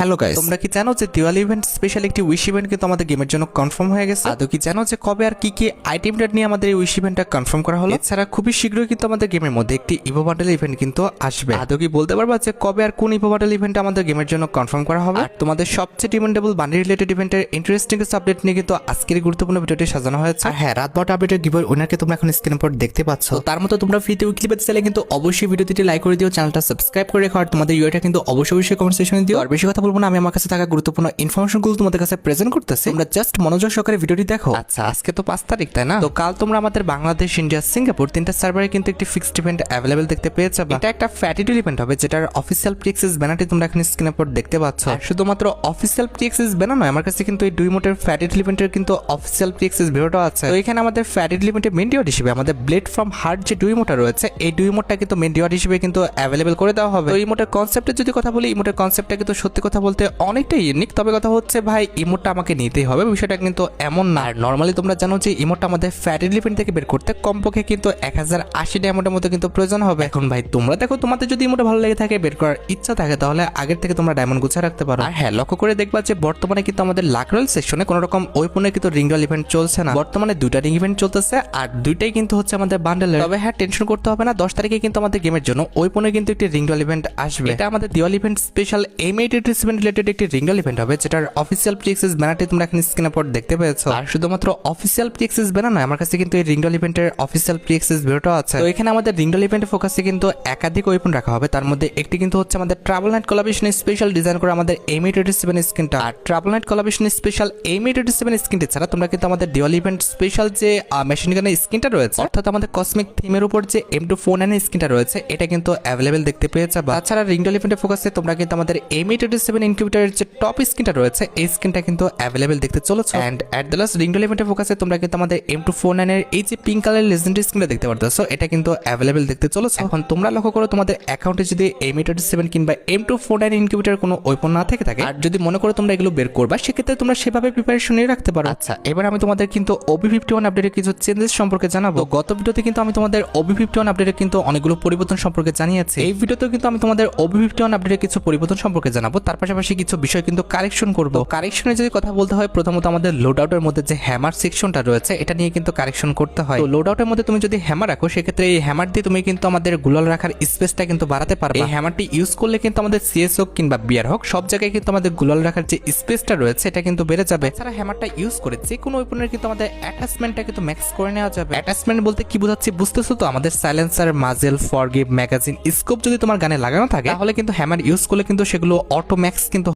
Hello guys, তোমরা কি জানো যে দিওয়ালি ইভেন্ট স্পেশাল একটি উইশ ইভেন্ট কিন্তু আমাদের গেমের জন্য কনফার্ম হয়ে গেছে? আদৌ কি জানো যে কবে আর কি কি আইটেম রেট নিয়ে আমাদের এই উইশ ইভেন্টটা কনফার্ম করা হলো? এছাড়া খুবই শীঘ্রই কিন্তু আমাদের গেমের মধ্যে একটি ইভো বান্ডেল ইভেন্ট কিন্তু আসবে। আদৌ কি বলতে পারবা যে কবে আর কোন ইভো বান্ডেল ইভেন্ট আমাদের গেমের জন্য কনফার্ম করা হবে? আর তোমাদের সবচেয়ে ডিমান্ডেবল বান্ডেল রিলেটেড ইভেন্টের ইন্টারেস্টিং কিছু আপডেট নিয়ে কিন্তু আজকের এই গুরুত্বপূর্ণ ভিডিওটি সাজানো হয়েছে। আর হ্যাঁ, রাত 12টা আপডেটের গিভওয়ে উইনারকে তোমরা এখন স্ক্রিনের উপর দেখতে পাচ্ছ। তার মতো তোমরা ফ্রিতে উইকলি পেতে চাইলে কিন্তু অবশ্যই ভিডিওটি লাইক করে দিও, চ্যানেলটা সাবস্ক্রাইব করে রেখো, আর তোমাদের ইউআইটা কিন্তু অবশ্যই কমেন্ট সেকশনে দিও। আর বেশি কথা বলবো না, আমি আমার কাছে থাকা গুরুত্বপূর্ণ ইনফরমেশনগুলো তোমাদের কাছে প্রেজেন্ট করতেছি, তোমরা জাস্ট মনোযোগ সহকারে ভিডিওটি দেখো। আচ্ছা, আজকে তো 5 তারিখ, তাই না? তো কাল তোমরা আমাদের বাংলাদেশ, ইন্ডিয়া, সিঙ্গাপুর তিনটা সার্ভারে কিন্তু একটি ফিক্সড ইভেন্ট অ্যাভেলেবল দেখতে পেয়ে যাবে। এটা একটা ফ্যাটিটুল ইভেন্ট হবে, যেটার অফিসিয়াল প্রিএক্সেস ব্যানারটি তোমরা এখন স্ক্রিনের উপর দেখতে পাচ্ছ। শুধুমাত্র অফিসিয়াল প্রিএক্সেস ব্যানার নয়, আমার কাছে কিন্তু এই 2 মোটের ফ্যাটিটুল ইভেন্টের কিন্তু অফিসিয়াল প্রিএক্সেস ভিডিওটা আছে। তো এখানে আমাদের ফ্যাটিটুল ইভেন্টের মেন ডিওয়ার হিসেবে আমাদের ব্লেড ফ্রম হার্ট যে 2 মোটা রয়েছে, এই 2 মোটটা কিন্তু মেন ডিওয়ার হিসেবে কিন্তু অ্যাভেলেবল করে দেওয়া হবে। তো এই মোটের কনসেপ্টের যদি কথা বলি, ইমোটের কনসেপ্টটা কিন্তু সত্যি কথা বলতে অনেকটাই ইউনিক। তবে কথা হচ্ছে ভাই, ইমোটটা আমাকে নিতেই হবে, বিষয়টা কিন্তু এমন না। আর নর্মালি তোমরা জানো যে ইমোটটা আমাদের ফ্যাটিটুল ইভেন্ট থেকে বের করতে কমপক্ষে কিন্তু 1080 ডায়মন্ডের মতো কিন্তু প্রয়োজন হবে। এখন ভাই তোমরা দেখো, তোমাদের যদি ইমোটটা ভালো লেগে থাকে, বের করার ইচ্ছা থাকে, তাহলে আগের থেকে তোমরা ডায়মন্ড গুছিয়ে রাখতে পারো। আর হ্যাঁ, লক্ষ্য করে দেখবা যে বর্তমানে কিন্তু আমাদের লাক রয়েল সেকশনে কোনো রকম ওয়েপনের কিন্তু রিং রয়েল ইভেন্ট চলছে না। বর্তমানে 2টা রিং ইভেন্ট চলতেছে, আর 2টাই কিন্তু হচ্ছে আমাদের বান্ডেলের। তবে হ্যাঁ, টেনশন করতে হবে না, 10 তারিখে কিন্তু আমাদের গেমের জন্য ওয়েপনের কিন্তু একটি রিং রয়েল ইভেন্ট আসবে। এটা আমাদের Diwali event special M887 related একটি রিং রয়েল ইভেন্ট হবে, যেটার অফিসিয়াল প্রিএক্সেস ব্যানারটি তোমরা এখন স্ক্রিনের উপর দেখতে পেয়েছো। আর শুধুমাত্র অফিসিয়াল প্রিএক্সেস ব্যানার নয়, আমার কাছে কিন্তু এই রিং রয়েল ইভেন্টের অফিসিয়াল প্রিএক্সেস ভিডিওটা আছে। তো এখানে আমাদের রিং রয়েল ইভেন্টের ফোকাসে কিন্তু একাধিক ওয়েপন রাখা হবে। তার মধ্যে একটি কিন্তু হচ্ছে আমাদের travel night collaboration special design করা আমাদের M887 স্কিনটা। আর travel night collaboration special M887 স্কিনটি ছাড়া তোমরা কিন্তু আমাদের দিওয়ালি ইভেন্ট স্পেশাল যে মেশিন গানের স্কিনটা রয়েছে, অর্থাৎ আমাদের কসমিক থিমের উপর যে M249 স্কিনটা রয়েছে, এটা কিন্তু অ্যাভেলেবেল দেখতে পেয়ে যাবে। তাছাড়া রিং রয়েল ইভেন্টের ফোকাসে তোমরা কিন্তু আমাদের M887 ইনকিউবেটরের যে টপ স্কিনটা রয়েছে, এই স্কিনটা কিন্তু অ্যাভেলেবেল দেখতে চলেছে। And at the last ring royal ইভেন্টের ফোকাসে তোমরা কিন্তু আমাদের M249 এর এই যে পিঙ্ক কালার লেজেন্ডারি স্কিনটা দেখতে পারতেছো, এটা কিন্তু অ্যাভেলেবেল দেখতে চলেছে। এখন তোমরা লক্ষ্য করো, তোমাদের অ্যাকাউন্টে যদি M887 কিংবা M249 ইনকিউবেটর কোনো ওয়েপন না থেকে থাকে, আর যদি মনে করো তোমরা এগুলো বের করবা, সেক্ষেত্রে তোমরা সেভাবে প্রিপারেশন নিয়ে রাখতে পারো। আচ্ছা, এবার আমি তোমাদের কিন্তু OB51 আপডেটের কিছু চেঞ্জেস সম্পর্কে জানাবো। গত ভিডিওতে কিন্তু আমি তোমাদের OB51 আপডেটের কিন্তু অনেকগুলো পরিবর্তন সম্পর্কে জানিয়েছি। এই ভিডিওতে কিন্তু আমি তোমাদের OB51 আপডেটের কিছু পরিবর্তন সম্পর্কে জানাবো, তার পাশাপাশি কিছু বিষয় কিন্তু কারেকশন করব। কারেকশনের যদি কথা বলতে হয়, প্রথমত আমাদের লোড আউটের মধ্যে যে হ্যামার সেকশনটা রয়েছে, এটা নিয়ে কিন্তু কারেকশন করতে হয়। তো লোড আউটের মধ্যে তুমি যদি হ্যামার রাখো, সেক্ষেত্রে এই হ্যামার দিয়ে তুমি কিন্তু আমাদের গুলাল রাখার স্পেসটা কিন্তু বাড়াতে পারবে। এই হ্যামারটি ইউজ করলে কিন্তু আমাদের সিএস হোক কিংবা বিআর হোক, সব জায়গায় কিন্তু আমাদের গুলাল রাখার যে স্পেসটা রয়েছে, এটা কিন্তু বেড়ে যাবে। এছাড়া হ্যামারটা ইউজ করে যে কোনো ওয়েপনের কিন্তু আমাদের অ্যাটাচমেন্টটা কিন্তু ম্যাক্স করে নেওয়া যাবে। অ্যাটাচমেন্ট বলতে কি বোঝাচ্ছি বুঝতেছো তো? আমাদের silencer, muzzle, forgive, magazine, scope যদি তোমার গানে লাগানো থাকে, তাহলে কিন্তু হ্যামার ইউজ করলে কিন্তু সেগুলো অটো ম্যাক্স কিন্তু